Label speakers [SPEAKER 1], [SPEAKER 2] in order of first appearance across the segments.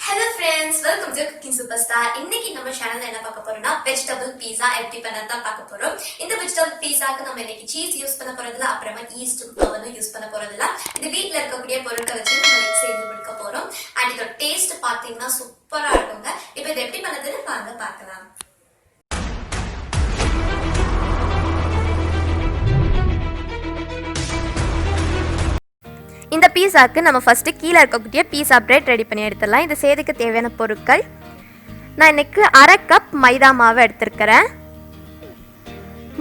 [SPEAKER 1] Hello friends, welcome to Cooking Superstar. இன்னைக்கு நம்ம சேனல்ல என்ன பார்க்க போறோம்னா வெஜிடபிள் பீஸா எப்படி பண்ணறது தான் பார்க்க போறோம். இந்த வெஜிடபிள் பீஸாக்கு நம்ம இன்னைக்கு சீஸ் யூஸ் பண்ண போறதுல அப்புறமா ஈஸ்ட் வந்து யூஸ் பண்ண போறதுல இந்த வீட்ல இருக்கக்கூடிய பொருட்களை வச்சு நம்ம மிக்ஸ் செய்து எடுக்க போறோம். அண்ட் இதோட டேஸ்ட் பாத்தீங்கன்னா சூப்பரா இருக்குங்க. இப்போ இத எப்படி பண்ணதுன்னு வாங்க பார்க்கலாம்.
[SPEAKER 2] இந்த பீஸாக்கு நம்ம ஃபஸ்ட்டு கீழே இருக்கக்கூடிய பீஸா பிரெட் ரெடி பண்ணி எடுத்துடலாம். இது செய்யறதுக்கு தேவையான பொருட்கள், நான் இன்னைக்கு 1/2 கப் மைதா மாவு எடுத்துருக்கிறேன்,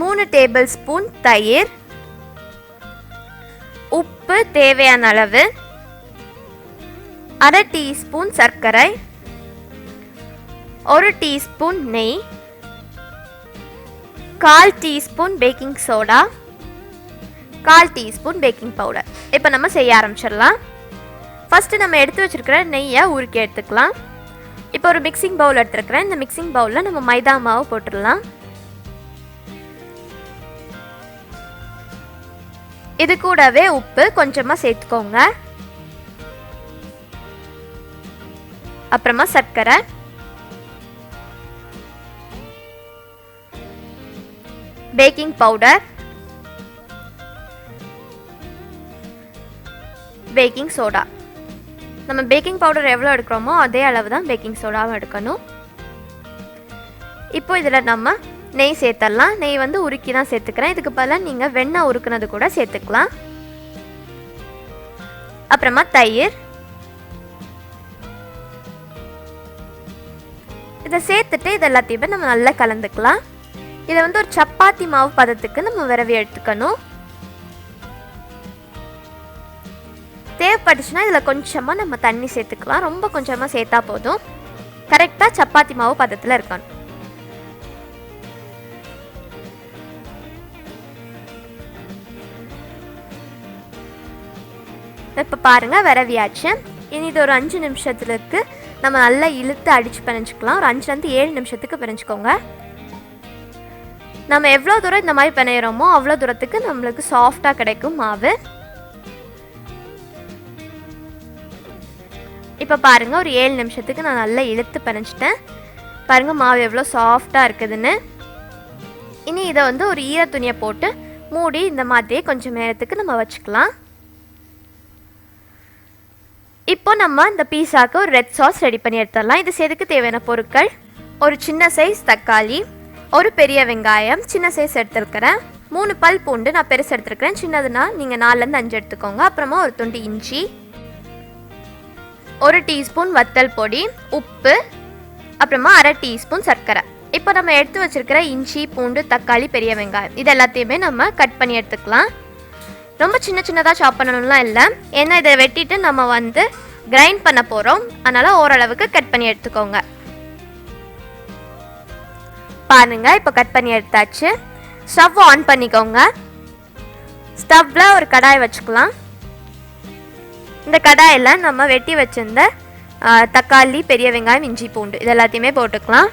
[SPEAKER 2] 3 டேபிள் ஸ்பூன் தயிர், உப்பு தேவையான அளவு, 1/2 டீஸ்பூன் சர்க்கரை, 1 டீஸ்பூன் நெய், 1/4 teaspoon baking soda, 1/4 teaspoon baking powder. இப்போ நம்ம செய்ய ஆரம்பிச்சிடலாம். ஃபஸ்ட்டு நம்ம எடுத்து வச்சுருக்கிற நெய்யை உருக்கி எடுத்துக்கலாம். இப்போ ஒரு மிக்சிங் பவுல் எடுத்துருக்கிறேன். இந்த மிக்சிங் பவுலில் நம்ம மைதா மாவு போட்டுடலாம். இது கூடவே உப்பு கொஞ்சமாக சேர்த்துக்கோங்க. அப்புறமா சர்க்கரை, பேக்கிங் பவுடர், பேக்கிங் சோடா. நம்ம பேக்கிங் பவுடர் எவ்வளோ எடுக்கிறோமோ அதே அளவு தான் பேக்கிங் சோடாவும் எடுக்கணும். இப்போ இதில் நம்ம நெய் சேர்த்துடலாம். நெய் வந்து உருக்கி தான் சேர்த்துக்கிறேன். இதுக்கு பதிலாக நீங்கள் வெண்ணெய் உருக்குனது கூட சேர்த்துக்கலாம். அப்புறமா தயிர். இதை சேர்த்துட்டு இது எல்லாத்தையுமே நம்ம நல்லா கலந்துக்கலாம். இதை வந்து ஒரு சப்பாத்தி மாவு பதத்துக்கு நம்ம விரவி எடுத்துக்கணும். தேவைப்பட்டுச்சுன்னா இதில் கொஞ்சமாக நம்ம தண்ணி சேர்த்துக்கலாம். ரொம்ப கொஞ்சமாக சேர்த்தா போதும். கரெக்டாக சப்பாத்தி மாவு பதத்தில் இருக்கணும். இப்போ பாருங்கள், விரவியாச்சு. இனி இது ஒரு 5 நிமிஷத்துக்கு நம்ம நல்லா இழுத்து அடித்து பிணைஞ்சிக்கலாம். ஒரு 5லேருந்து 7 நிமிஷத்துக்கு பிணைஞ்சிக்கோங்க. நம்ம எவ்வளோ தூரம் இந்த மாதிரி பிணையிறோமோ அவ்வளோ தூரத்துக்கு நம்மளுக்கு சாஃப்டாக கிடைக்கும் மாவு. இப்போ பாருங்கள், ஒரு 7 நிமிஷத்துக்கு நான் நல்லா இழுத்து பிணைச்சிட்டேன். பாருங்கள் மாவு எவ்வளோ சாஃப்டாக இருக்குதுன்னு. இனி இதை வந்து ஒரு ஈர துணியை போட்டு மூடி இந்த மாதிரியே கொஞ்சம் நேரத்துக்கு நம்ம வச்சுக்கலாம். இப்போ நம்ம இந்த பீஸாக்கு ஒரு ரெட் சாஸ் ரெடி பண்ணி எடுத்துடலாம். இது செய்யறதுக்கு தேவையான பொருட்கள், ஒரு சின்ன சைஸ் தக்காளி, ஒரு பெரிய வெங்காயம் சின்ன சைஸ் எடுத்துருக்கிறேன், 3 பல் பூண்டு நான் பெருசு எடுத்துருக்கிறேன், சின்னதுன்னா நீங்கள் 4லேருந்து 5 எடுத்துக்கோங்க. அப்புறமா ஒரு துண்டு இஞ்சி, 1 டீஸ்பூன் வத்தல் பொடி, உப்பு, அப்புறமா 1/2 டீஸ்பூன் சர்க்கரை. இப்போ நம்ம எடுத்து வச்சுருக்கிற இஞ்சி, பூண்டு, தக்காளி, பெரிய வெங்காயம் இது எல்லாத்தையுமே நம்ம கட் பண்ணி எடுத்துக்கலாம். ரொம்ப சின்ன சின்னதாக சாப் பண்ணணும்லாம் இல்லை, ஏன்னா இதை வெட்டிட்டு நம்ம வந்து கிரைண்ட் பண்ண போகிறோம். அதனால் ஓரளவுக்கு கட் பண்ணி எடுத்துக்கோங்க. பாருங்கள், இப்போ கட் பண்ணி எடுத்தாச்சு. ஸ்டவ் ஆன் பண்ணிக்கோங்க. ஸ்டவ்வில் ஒரு கடாய் வச்சுக்கலாம். இந்த கடாயில் நம்ம வெட்டி வச்சிருந்த தக்காளி, பெரிய வெங்காயம், இஞ்சி, பூண்டு இது எல்லாத்தையுமே போட்டுக்கலாம்.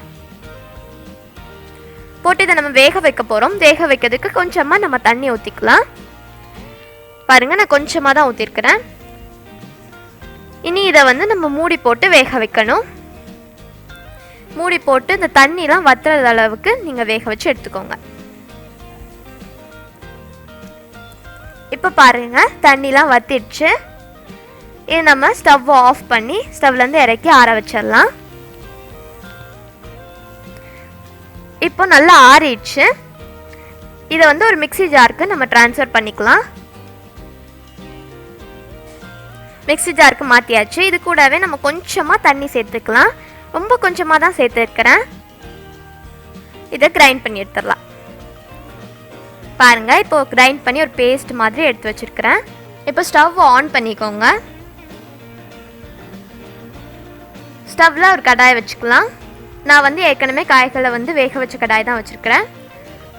[SPEAKER 2] போட்டு இதை நம்ம வேக வைக்க போகிறோம். வேக வைக்கிறதுக்கு கொஞ்சமாக நம்ம தண்ணி ஊற்றிக்கலாம். பாருங்கள், நான் கொஞ்சமாக தான் ஊற்றிருக்கிறேன். இனி இதை வந்து நம்ம மூடி போட்டு வேக வைக்கணும். மூடி போட்டு இந்த தண்ணிலாம் வத்துற அளவுக்கு நீங்கள் வேக வச்சு எடுத்துக்கோங்க. இப்போ பாருங்கள், தண்ணிலாம் வத்திடுச்சு. இது நம்ம ஸ்டவ் ஆஃப் பண்ணி ஸ்டவ்லேருந்து இறக்கி ஆற வச்சிடலாம். இப்போ நல்லா ஆறிடுச்சு. இதை வந்து ஒரு மிக்ஸி ஜாருக்கு நம்ம ட்ரான்ஸ்ஃபர் பண்ணிக்கலாம். மிக்ஸி ஜாருக்கு மாற்றியாச்சு. இது கூடவே நம்ம கொஞ்சமாக தண்ணி சேர்த்துக்கலாம். ரொம்ப கொஞ்சமாக தான் சேர்த்துருக்கிறேன். இதை கிரைண்ட் பண்ணி எடுத்துடலாம். பாருங்கள், இப்போ கிரைண்ட் பண்ணி ஒரு பேஸ்ட் மாதிரி எடுத்து வச்சுருக்கிறேன். இப்போ ஸ்டவ் ஆன் பண்ணிக்கோங்க. ஸ்டவ்வில் ஒரு கடாய் வச்சுக்கலாம். நான் வந்து ஏற்கனவே காய்களை வந்து வேக வச்ச கடாய் தான் வச்சுருக்கிறேன்.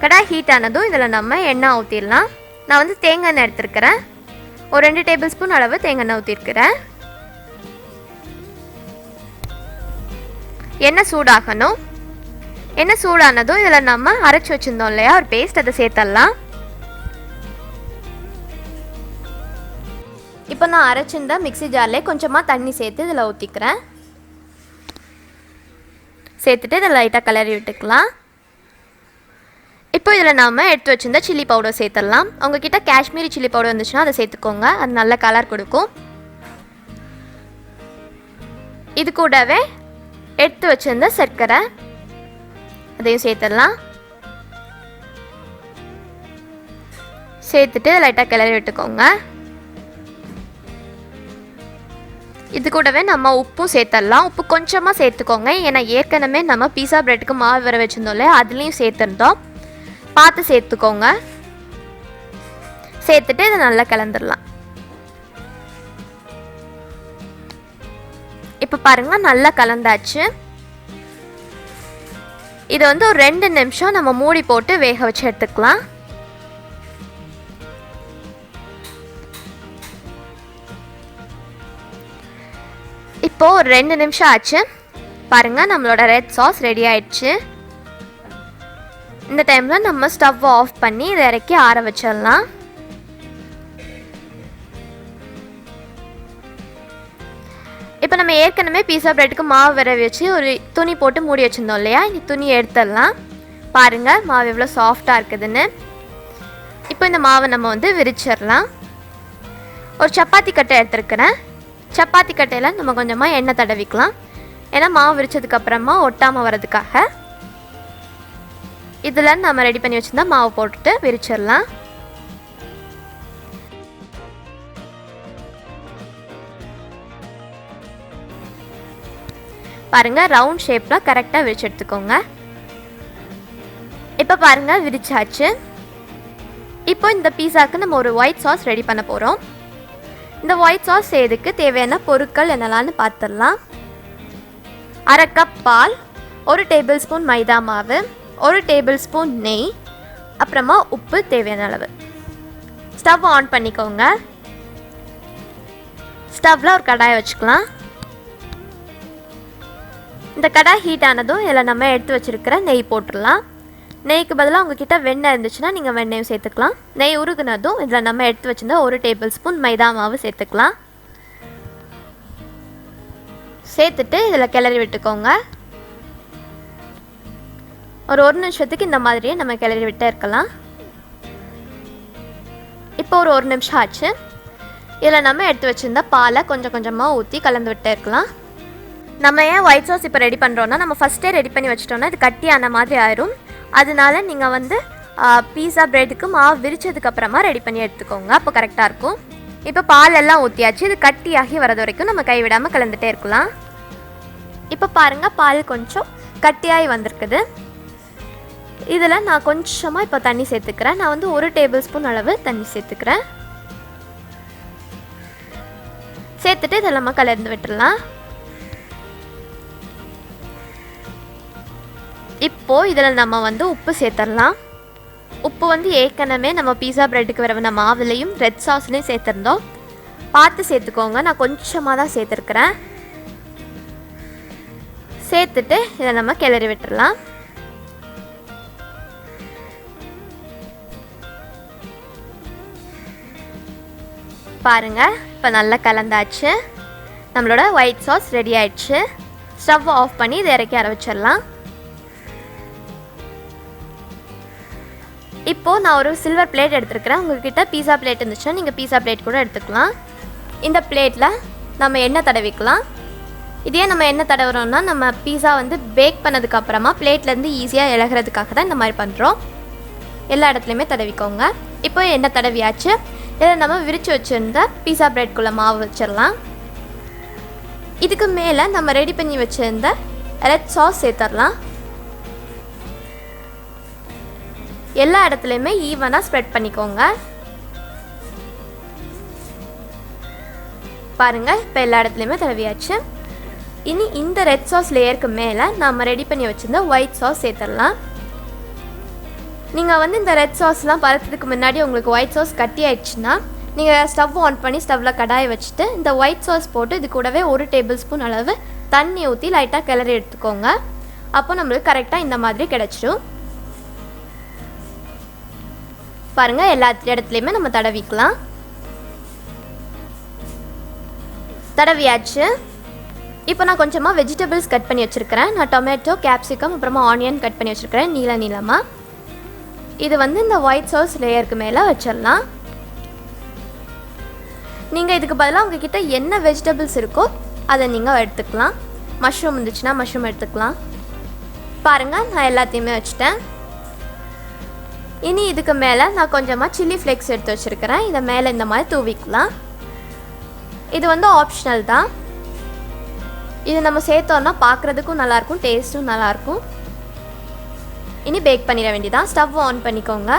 [SPEAKER 2] கடாய் ஹீட் ஆனதும் இதில் நம்ம எண்ணெய் ஊற்றிடலாம். நான் வந்து தேங்காய் எண்ணெய் எடுத்துருக்கிறேன். ஒரு 2 டேபிள் ஸ்பூன் அளவு தேங்காய் எண்ணெய் ஊற்றிருக்கிறேன். எண்ணெய் சூடாகணும். எண்ணெய் சூடானதும் இதில் நம்ம அரைச்சி வச்சுருந்தோம் இல்லையா ஒரு பேஸ்ட், அதை சேர்த்துடலாம். இப்போ நான் அரைச்சிருந்த மிக்ஸி ஜார்லேயே கொஞ்சமாக தண்ணி சேர்த்து இதில் ஊற்றிக்கிறேன். சேர்த்துட்டு இதை லைட்டாக கிளறி விட்டுக்கலாம். இப்போ இதில் நாம் எடுத்து வச்சுருந்த சில்லி பவுடர் சேர்த்துடலாம். உங்ககிட்ட காஷ்மீரி சில்லி பவுடர் இருந்துச்சுன்னா அதை சேர்த்துக்கோங்க, அது நல்ல கலர் கொடுக்கும். இது கூடவே எடுத்து வச்சுருந்த சர்க்கரை அதையும் சேர்த்துடலாம். சேர்த்துட்டு லைட்டாக கிளறி விட்டுக்கோங்க. இது கூடவே நம்ம உப்பும் சேர்த்துடலாம். உப்பு கொஞ்சமாக சேர்த்துக்கோங்க, ஏன்னா ஏற்கனவே நம்ம பீஸா பிரெட்டுக்கு மாவு வர வச்சுருந்தோம்ல, அதுலேயும் சேர்த்துருந்தோம். பார்த்து சேர்த்துக்கோங்க. சேர்த்துட்டு இதை நல்லா கலந்துடலாம். இப்போ பாருங்கள், நல்லா கலந்தாச்சு. இதை வந்து ஒரு 2 நிமிஷம் நம்ம மூடி போட்டு வேக வச்சு எடுத்துக்கலாம். இப்போ ஒரு 2 நிமிஷம் ஆச்சு. பாருங்கள், நம்மளோட ரெட் சாஸ் ரெடி ஆயிடுச்சு. இந்த டைமில் நம்ம ஸ்டவ் ஆஃப் பண்ணி இதை இறக்கி ஆற வச்சிடலாம். இப்போ நம்ம ஏற்கனவே பீஸா பிரெட்டுக்கு மாவு வர வச்சு ஒரு துணி போட்டு மூடி வச்சுருந்தோம் இல்லையா, இந்த துணி எடுத்துடலாம். பாருங்கள் மாவு எவ்வளோ சாஃப்டாக இருக்குதுன்னு. இப்போ இந்த மாவை நம்ம வந்து விரிச்சிடலாம். ஒரு சப்பாத்தி கட்டை எடுத்துருக்கிறேன். சப்பாத்தி கட்டையில் நம்ம கொஞ்சமாக எண்ணெய் தடவிக்கலாம், ஏன்னா மாவு விரிச்சதுக்கப்புறமா ஒட்டாமல் வர்றதுக்காக. இதில் நம்ம ரெடி பண்ணி வச்சுருந்தா மாவு போட்டுட்டு விரிச்சிடலாம். பாருங்கள், ரவுண்ட் ஷேப்பில் கரெக்டாக விரிச்சு எடுத்துக்கோங்க. இப்போ பாருங்கள் விரிச்சாச்சு. இப்போ இந்த பீஸாவுக்கு நம்ம ஒரு ஒயிட் சாஸ் ரெடி பண்ண போகிறோம். இந்த ஒயிட் சாஸ் செய்யறதுக்கு தேவையான பொருட்கள் என்னெல்லாம்னு பார்த்துடலாம். 1/2 கப் பால், 1 டேபிள் ஸ்பூன் மைதா மாவு, 1 டேபிள் ஸ்பூன் நெய், அப்புறமா உப்பு தேவையான அளவு. ஸ்டவ் ஆன் பண்ணிக்கோங்க. ஸ்டவ்வில் ஒரு கடாயை வச்சுக்கலாம். இந்த கடாய் ஹீட் ஆனதும் இதில் நம்ம எடுத்து வச்சுருக்கிற நெய் போட்டுடலாம். நெய்க்கு பதிலாக உங்ககிட்ட வெண்ணெய் இருந்துச்சுன்னா நீங்கள் வெண்ணெயும் சேர்த்துக்கலாம். நெய் உருகுனதும் இதில் நம்ம எடுத்து வச்சுருந்த 1 டேபிள் ஸ்பூன் மைதா மாவு சேர்த்துக்கலாம். சேர்த்துட்டு இதில் கிளறி விட்டுக்கோங்க. ஒரு 1 நிமிஷத்துக்கு இந்த மாதிரியே நம்ம கிளறி விட்டே இருக்கலாம். இப்போ ஒரு 1 நிமிஷம் ஆச்சு. இதில் நம்ம எடுத்து வச்சுருந்த பாலை கொஞ்சம் கொஞ்சமாக ஊற்றி கலந்து விட்டே இருக்கலாம். நம்ம ஏன் ஒயிட் சாஸ் இப்போ ரெடி பண்ணுறோன்னா, நம்ம ஃபஸ்ட்டே ரெடி பண்ணி வச்சிட்டோன்னா இது கட்டியான மாதிரி ஆயிரும். அதனால நீங்கள் வந்து பீஸா பிரெட்டுக்கு மாவு விரிச்சதுக்கப்புறமா ரெடி பண்ணி எடுத்துக்கோங்க, அப்போ கரெக்டாக இருக்கும். இப்போ பால் எல்லாம் ஊற்றியாச்சு. இது கட்டியாகி வரது வரைக்கும் நம்ம கைவிடாமல் கலந்துகிட்டே இருக்கலாம். இப்போ பாருங்கள், பால் கொஞ்சம் கட்டியாகி வந்திருக்குது. இதில் நான் கொஞ்சமாக இப்போ தண்ணி சேர்த்துக்கிறேன். நான் வந்து 1 டேபிள் ஸ்பூன் அளவு தண்ணி சேர்த்துக்கிறேன். சேர்த்துட்டு இதில் நம்ம கலந்து விட்டுடலாம். இப்போது இதில் நம்ம வந்து உப்பு சேர்த்துடலாம். உப்பு வந்து ஏற்கனவே நம்ம பீஸா பிரெட்டுக்கு வரவன மாவுலையும் ரெட் சாஸ்லையும் சேர்த்துருந்தோம். பார்த்து சேர்த்துக்கோங்க, நான் கொஞ்சமாக தான் சேர்த்துருக்குறேன். சேர்த்துட்டு இதை நம்ம கிளறி விட்டுடலாம். பாருங்கள், இப்போ நல்லா கலந்தாச்சு. நம்மளோட ஒயிட் சாஸ் ரெடி ஆயிடுச்சு. ஸ்டவ் ஆஃப் பண்ணி இதை இறக்கி ஆரம்பிச்சிடலாம். இப்போது நான் ஒரு சில்வர் பிளேட் எடுத்துருக்கிறேன். உங்கள்கிட்ட பீஸா பிளேட் இருந்துச்சுன்னா நீங்கள் பீஸா பிளேட் கூட எடுத்துக்கலாம். இந்த பிளேட்டில் நம்ம எண்ணெய் தடவிக்கலாம். இதே நம்ம எண்ணெய் தடவுறோம்னா நம்ம பீஸா வந்து பேக் பண்ணதுக்கப்புறமா பிளேட்லேருந்து ஈஸியாக இலகிறதுக்காக தான் இந்த மாதிரி பண்ணுறோம். எல்லா இடத்துலையுமே தடவிக்கோங்க. இப்போ எண்ணெய் தடவியாச்சு. இதை நம்ம விரித்து வச்சுருந்த பீஸா பிளேட்குள்ளே மாவு வச்சிடலாம். இதுக்கு மேலே நம்ம ரெடி பண்ணி வச்சுருந்த ரெட் சாஸ் சேர்த்துடலாம். எல்லா இடத்துலையுமே ஈவனாக ஸ்ப்ரெட் பண்ணிக்கோங்க. பாருங்கள், இப்போ எல்லா இடத்துலையுமே தடவியாச்சு. இனி இந்த ரெட் சாஸ் லேயருக்கு மேலே நம்ம ரெடி பண்ணி வச்சுருந்த ஒயிட் சாஸ் சேர்த்துடலாம். நீங்கள் வந்து இந்த ரெட் சாஸ்லாம் பறக்கிறதுக்கு முன்னாடி உங்களுக்கு ஒயிட் சாஸ் கட்டி ஆயிடுச்சுன்னா நீங்கள் ஸ்டவ் ஆன் பண்ணி ஸ்டவ்வில் கடாயை வச்சுட்டு இந்த ஒயிட் சாஸ் போட்டு இது கூடவே 1 டேபிள் ஸ்பூன் அளவு தண்ணி ஊற்றி லைட்டாக கிளறி எடுத்துக்கோங்க. அப்போ நம்மளுக்கு கரெக்டாக இந்த மாதிரி கிடச்சிடும். பாருங்கள், எல்லா இடத்துலையுமே நம்ம தடவிக்கலாம். தடவியாச்சு. இப்போ நான் கொஞ்சமாக வெஜிடபிள்ஸ் கட் பண்ணி வச்சுருக்கிறேன். நான் டொமேட்டோ, கேப்சிகம், அப்புறமா ஆனியன் கட் பண்ணி வச்சுருக்கிறேன் நீளமாக. இது வந்து இந்த ஒயிட் சாஸ் லேயருக்கு மேலே வச்சிடலாம். நீங்கள் இதுக்கு பதிலாக உங்ககிட்ட என்ன வெஜிடபிள்ஸ் இருக்கோ அதை நீங்கள் எடுத்துக்கலாம். மஷ்ரூம் இருந்துச்சுன்னா மஷ்ரூம் எடுத்துக்கலாம். பாருங்கள், நான் எல்லாத்தையுமே வச்சுட்டேன். இனி இதுக்கு மேலே நான் கொஞ்சமாக சில்லி ஃப்ளேக்ஸ் எடுத்து வச்சுருக்கிறேன். இதை மேலே இந்த மாதிரி தூவிக்கலாம். இது வந்து ஆப்ஷனல் தான். இது நம்ம சேர்த்தோன்னா பார்க்குறதுக்கும் நல்லாயிருக்கும், டேஸ்ட்டும் நல்லாயிருக்கும். இனி பேக் பண்ணிட வேண்டியதான். ஸ்டவ் ஆன் பண்ணிக்கோங்க.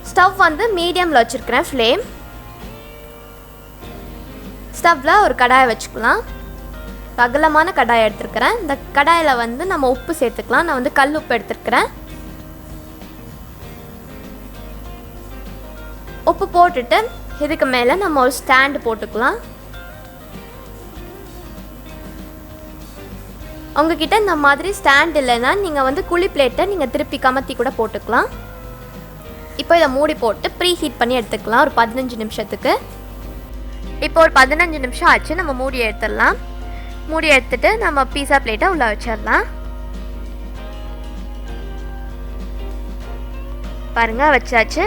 [SPEAKER 2] ஸ்டவ் வந்து மீடியமில் வச்சுருக்கிறேன் ஃப்ளேம். ஸ்டவ்வில் ஒரு கடாயை வச்சுக்கலாம். அகலமான கடாயை எடுத்துருக்கிறேன். இந்த கடாயில் வந்து நம்ம உப்பு சேர்த்துக்கலாம். நான் வந்து கல் உப்பு எடுத்துருக்கிறேன். உப்பு போட்டுட்டு இதுக்கு மேலே நம்ம ஒரு ஸ்டாண்டு போட்டுக்கலாம். உங்ககிட்ட இந்த மாதிரி ஸ்டாண்ட் இல்லைன்னா நீங்கள் வந்து குழி பிளேட்டை நீங்கள் திருப்பி கமத்தி கூட போட்டுக்கலாம். இப்போ இதை மூடி போட்டு ப்ரீ ஹீட் பண்ணி எடுத்துக்கலாம் ஒரு 15 நிமிஷத்துக்கு. இப்போ ஒரு 15 நிமிஷம் ஆச்சு. நம்ம மூடி எடுத்துடலாம். மூடி எடுத்துட்டு நம்ம பீஸா பிளேட்டை உள்ளே வச்சிடலாம். பாருங்கள், வச்சாச்சு.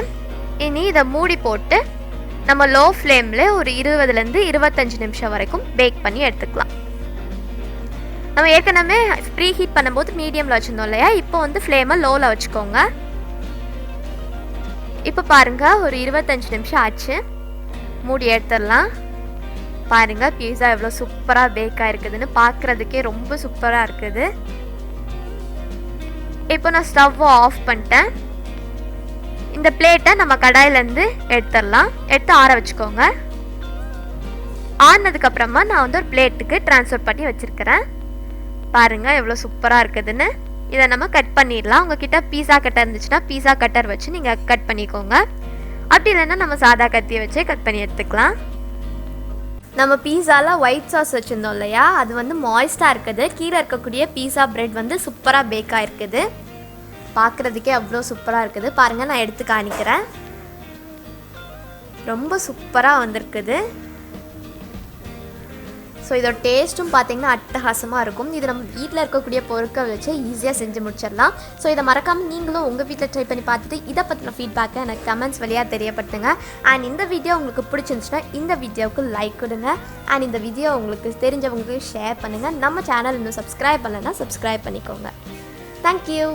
[SPEAKER 2] இனி இதை மூடி போட்டு நம்ம லோ ஃப்ளேமில் ஒரு 20லேருந்து 25 நிமிஷம் வரைக்கும் பேக் பண்ணி எடுத்துக்கலாம். நம்ம ஏற்கனவே ப்ரீ ஹீட் பண்ணும்போது மீடியமில் வச்சுருந்தோம் இல்லையா, இப்போ வந்து ஃப்ளேமை லோவில் வச்சுக்கோங்க. இப்போ பாருங்கள், ஒரு 25 நிமிஷம் ஆச்சு. மூடி எடுத்துடலாம். பாருங்கள், பீஸா எவ்வளோ சூப்பராக பேக் ஆகிருக்குதுன்னு பார்க்குறதுக்கே ரொம்ப சூப்பராக இருக்குது. இப்போ நான் ஸ்டவ்வை ஆஃப் பண்ணிட்டேன். இந்த பிளேட்டை நம்ம கடாயிலேருந்து எடுத்துடலாம். எடுத்து ஆற வச்சுக்கோங்க. ஆனதுக்கப்புறமா நான் வந்து ஒரு பிளேட்டுக்கு ட்ரான்ஸ்ஃபர் பண்ணி வச்சுருக்கிறேன். பாருங்கள் எவ்வளோ சூப்பராக இருக்குதுன்னு. இதை நம்ம கட் பண்ணிடலாம். உங்ககிட்ட பீஸா கட்டர் இருந்துச்சுன்னா பீஸா கட்டர் வச்சு நீங்கள் கட் பண்ணிக்கோங்க. அப்படி இல்லைன்னா நம்ம சாதா கத்தியை வச்சே கட் பண்ணி எடுத்துக்கலாம். நம்ம பீஸாவில் ஒயிட் சாஸ் வச்சுருந்தோம் இல்லையா, அது வந்து மாய்ஸ்டாக இருக்குது. கீழே இருக்கக்கூடிய பீஸா பிரெட் வந்து சூப்பராக பேக் ஆகிருக்குது. பார்க்குறதுக்கே அவ்வளோ சூப்பராக இருக்குது. பாருங்கள், நான் எடுத்து காணிக்கிறேன். ரொம்ப சூப்பராக வந்திருக்குது. ஸோ இதோட டேஸ்ட்டும் பார்த்திங்கன்னா அட்டகாசமாக இருக்கும். இது நம்ம வீட்டில் இருக்கக்கூடிய பொருட்கள் வச்சு ஈஸியாக செஞ்சு முடிச்சிடலாம். ஸோ இதை மறக்காமல் நீங்களும் உங்கள் வீட்டில் ட்ரை பண்ணி பார்த்துட்டு இதை பற்றின ஃபீட்பேக்கை எனக்கு கமெண்ட்ஸ் வழியாக தெரியப்படுத்துங்க. அண்ட் இந்த வீடியோ உங்களுக்கு பிடிச்சிருந்துச்சுன்னா இந்த வீடியோவுக்கு லைக் கொடுங்க. அண்ட் இந்த வீடியோ உங்களுக்கு தெரிஞ்சவங்களுக்கு ஷேர் பண்ணுங்கள். நம்ம சேனல் இன்னும் சப்ஸ்கிரைப் பண்ணலைன்னா சப்ஸ்கிரைப் பண்ணிக்கோங்க. தேங்க்யூ.